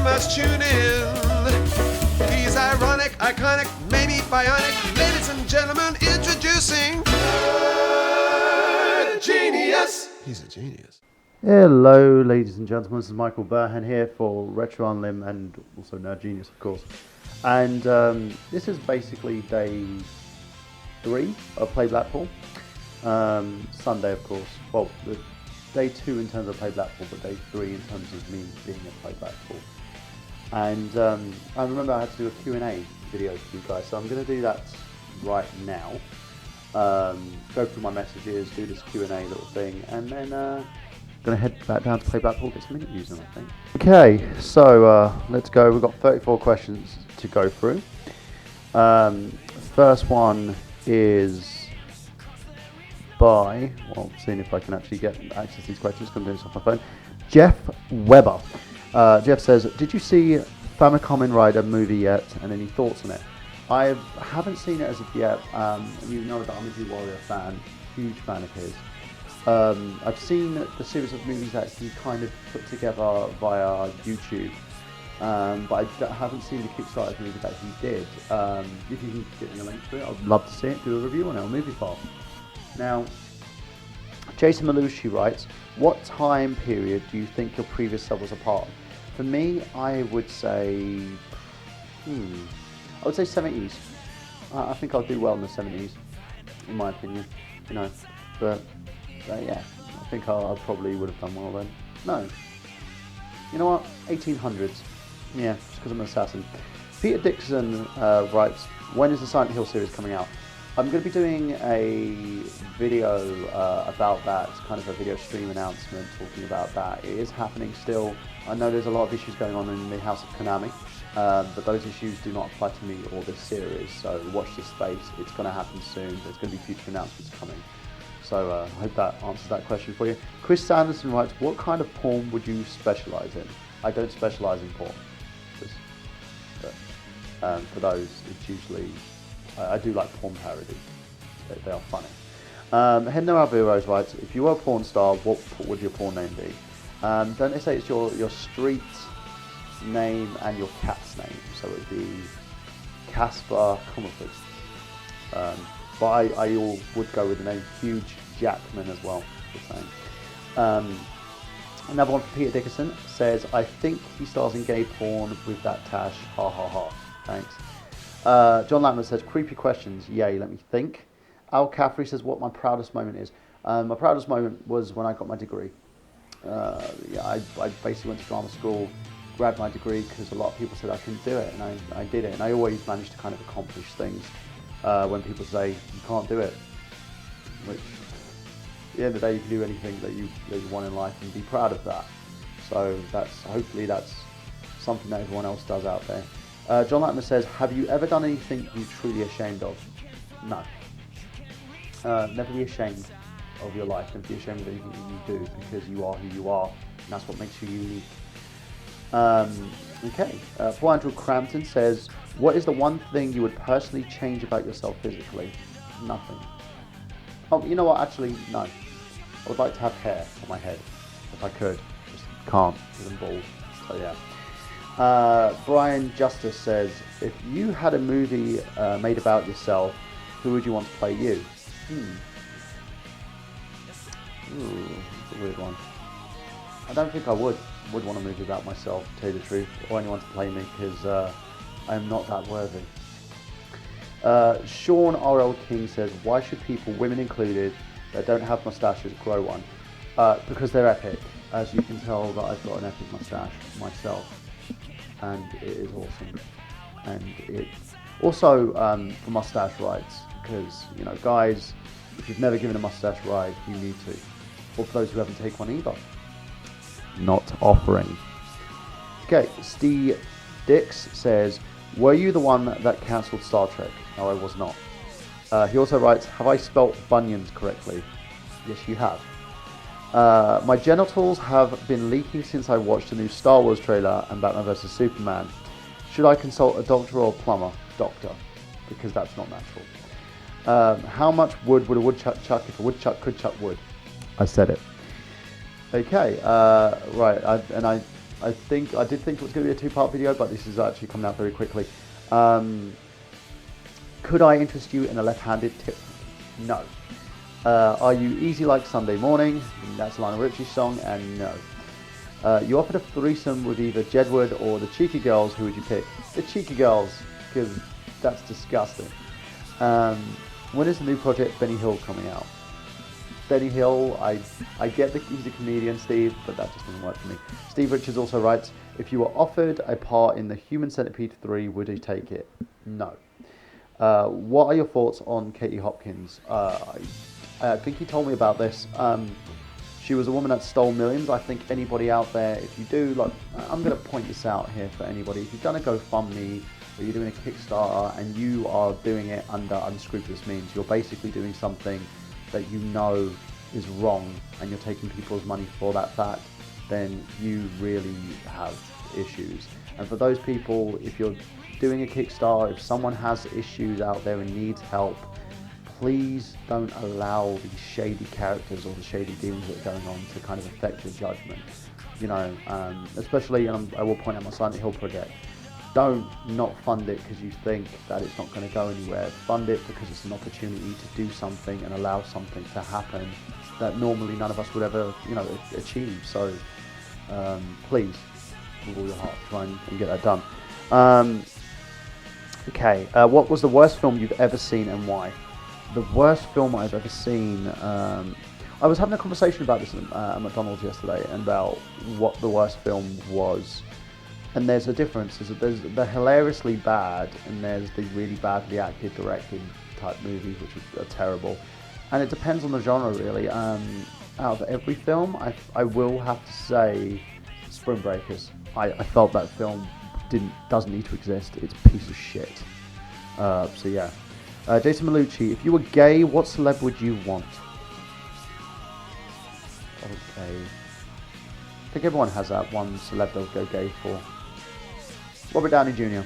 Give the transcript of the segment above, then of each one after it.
must tune in. He's ironic, iconic, maybe bionic. Ladies and gentlemen, introducing Nerdgenious. He's a genius. Hello, ladies and gentlemen. This is Michael Burhan here for Retro on Limb and also Nerdgenious, of course. And this is basically day 3 of Play Blackpool. Sunday, of course. Well, day 2 in terms of Play Blackpool, but day 3 in terms of me being at Play Blackpool. And I remember I had to do a Q&A video for you guys, so I'm going to do that right now. Go through my messages, do this Q&A little thing, and then going to head back down to Play Blackpool, get some interviews in, I think. Okay, so let's go. We've got 34 questions to go through. First one is by, well, seeing if I can actually get access to these questions, because I'm doing this off my phone. Jeff Weber. Jeff says, did you see Famicom Rider movie yet, and any thoughts on it? I haven't seen it as of yet. You know that I'm a G Warrior fan, huge fan of his. I've seen the series of movies that he kind of put together via YouTube, but I haven't seen the Kickstarter movie that he did. If you can get me a link to it, I'd love to see it, do a review on it on Movie File. Now, Jason Malushi writes, what time period do you think your previous sub was a part of? For me, I would say, I would say 70s. I think I'll do well in the 70s, in my opinion, you know, but yeah, I think I probably would have done well then. No, you know what, 1800s, yeah, just because I'm an assassin. Peter Dixon writes, when is the Silent Hill series coming out? I'm going to be doing a video about that, kind of a video stream announcement talking about that. It is happening still. I know there's a lot of issues going on in the House of Konami, but those issues do not apply to me or this series, so watch this space. It's going to happen soon. There's going to be future announcements coming. So I hope that answers that question for you. Chris Sanderson writes, what kind of porn would you specialise in? I don't specialise in porn. But, for those, it's usually... I do like porn parodies. They are funny. Hendo Alvarez writes, if you were a porn star, what would your porn name be? Don't they say it's your street name and your cat's name? So it would be Casper Comerford. But I would go with the name Hugh Jackman as well. Another one from Peter Dickerson says, I think he stars in gay porn with that Tash. Ha ha ha. Thanks. John Lambert says, creepy questions. Yay, let me think. Al Caffrey says, what my proudest moment is. My proudest moment was when I got my degree. I basically went to drama school, grabbed my degree because a lot of people said I couldn't do it, and I did it. And I always managed to kind of accomplish things when people say you can't do it. Which, at the end of the day, you can do anything that you want in life and be proud of that. So hopefully that's something that everyone else does out there. John Lattner says, have you ever done anything you're truly ashamed of? No. Never be ashamed of your life. Never be ashamed of anything that you do, because you are who you are, and that's what makes you unique. Okay. Paul Andrew Crampton says, what is the one thing you would personally change about yourself physically? Nothing. Oh, you know what? Actually, no. I would like to have hair on my head, if I could. Just can't, because I'm bald. So yeah. Brian Justice says, if you had a movie made about yourself, who would you want to play you? It's a weird one. I don't think I would want a movie about myself, to tell you the truth, or anyone to play me, because I am not that worthy. Sean R.L. King says, why should people, women included, that don't have moustaches grow one? Because they're epic. As you can tell that I've got an epic moustache myself. And it is awesome. And it's also for mustache rides, because, you know, guys, if you've never given a mustache ride, you need to. Or for those who haven't taken one either. Not offering. Okay, Steve Dix says, were you the one that cancelled Star Trek? No, I was not. He also writes, have I spelt bunions correctly? Yes, you have. My genitals have been leaking since I watched the new Star Wars trailer and Batman vs Superman. Should I consult a doctor or a plumber? Doctor, because that's not natural. How much wood would a woodchuck chuck if a woodchuck could chuck wood? I said it. Okay, right, I I did think it was going to be a two-part video, but this is actually coming out very quickly. Could I interest you in a left-handed tip? No. Are you easy like Sunday morning? That's Lionel Richie's song, and no. You offered a threesome with either Jedward or the Cheeky Girls. Who would you pick? The Cheeky Girls, because that's disgusting. When is the new project Benny Hill coming out? Benny Hill, I get that he's a comedian, Steve, but that just doesn't work for me. Steve Richards also writes, if you were offered a part in the Human Centipede 3, would you take it? No. What are your thoughts on Katie Hopkins? I think he told me about this. She was a woman that stole millions. I think anybody out there, if you do, like, I'm going to point this out here for anybody. If you've done a GoFundMe or you're doing a Kickstarter and you are doing it under unscrupulous means, you're basically doing something that you know is wrong and you're taking people's money for that fact, then you really have issues. And for those people, if you're doing a Kickstarter, if someone has issues out there and needs help, please don't allow these shady characters or the shady dealings that are going on to kind of affect your judgment. You know, especially, I will point out my Silent Hill project. Don't not fund it because you think that it's not going to go anywhere. Fund it because it's an opportunity to do something and allow something to happen that normally none of us would ever, you know, achieve. So please, with all your heart, try and get that done. Okay, what was the worst film you've ever seen and why? The worst film I've ever seen, I was having a conversation about this at McDonald's yesterday and about what the worst film was. And there's a difference. There's the hilariously bad and there's the really badly acted, directed type movies, which are terrible. And it depends on the genre, really. Out of every film, I will have to say Spring Breakers. I felt that film doesn't need to exist. It's a piece of shit. So yeah. Jason Malucci, if you were gay, what celeb would you want? Okay. I think everyone has that one celeb they'll go gay for. Robert Downey Jr.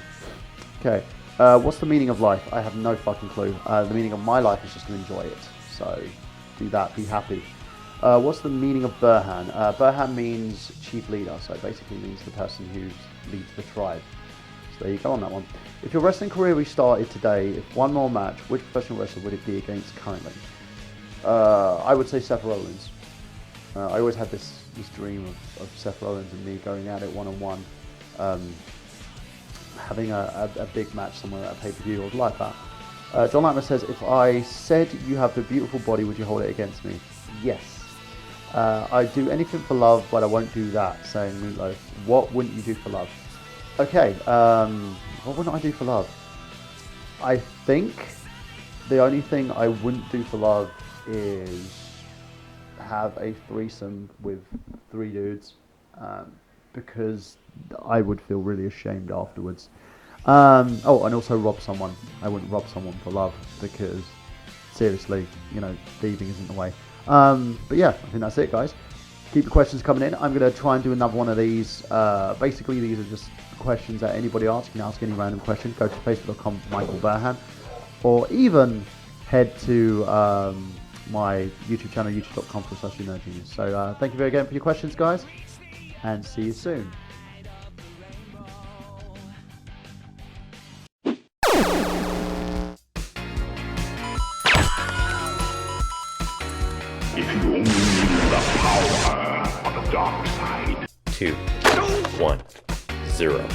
Okay. What's the meaning of life? I have no fucking clue. The meaning of my life is just to enjoy it. So do that. Be happy. What's the meaning of Burhan? Burhan means chief leader. So it basically means the person who leads the tribe. So there you go on that one. If your wrestling career restarted today, if one more match, which professional wrestler would it be against currently? I would say Seth Rollins. I always had this dream of Seth Rollins and me going at it one-on-one. Having a big match somewhere at a pay-per-view. I would like that. John Lattner says, if I said you have a beautiful body, would you hold it against me? Yes. I'd do anything for love, but I won't do that, saying Meatloaf. What wouldn't you do for love? Okay, what wouldn't I do for love? I think the only thing I wouldn't do for love is have a threesome with 3 dudes, because I would feel really ashamed afterwards. Oh, and also rob someone. I wouldn't rob someone for love because, seriously, you know, thieving isn't the way. But yeah, I think that's it, guys. Keep the questions coming in. I'm going to try and do another one of these. Basically, these are just questions that anybody asks. You can ask any random question. Go to facebook.com Michael Burhan, or even head to my YouTube channel, youtube.com/Nerdgenious. So thank you very again for your questions, guys, and see you soon. If you only knew the power of the dark side. 2, 1, 0.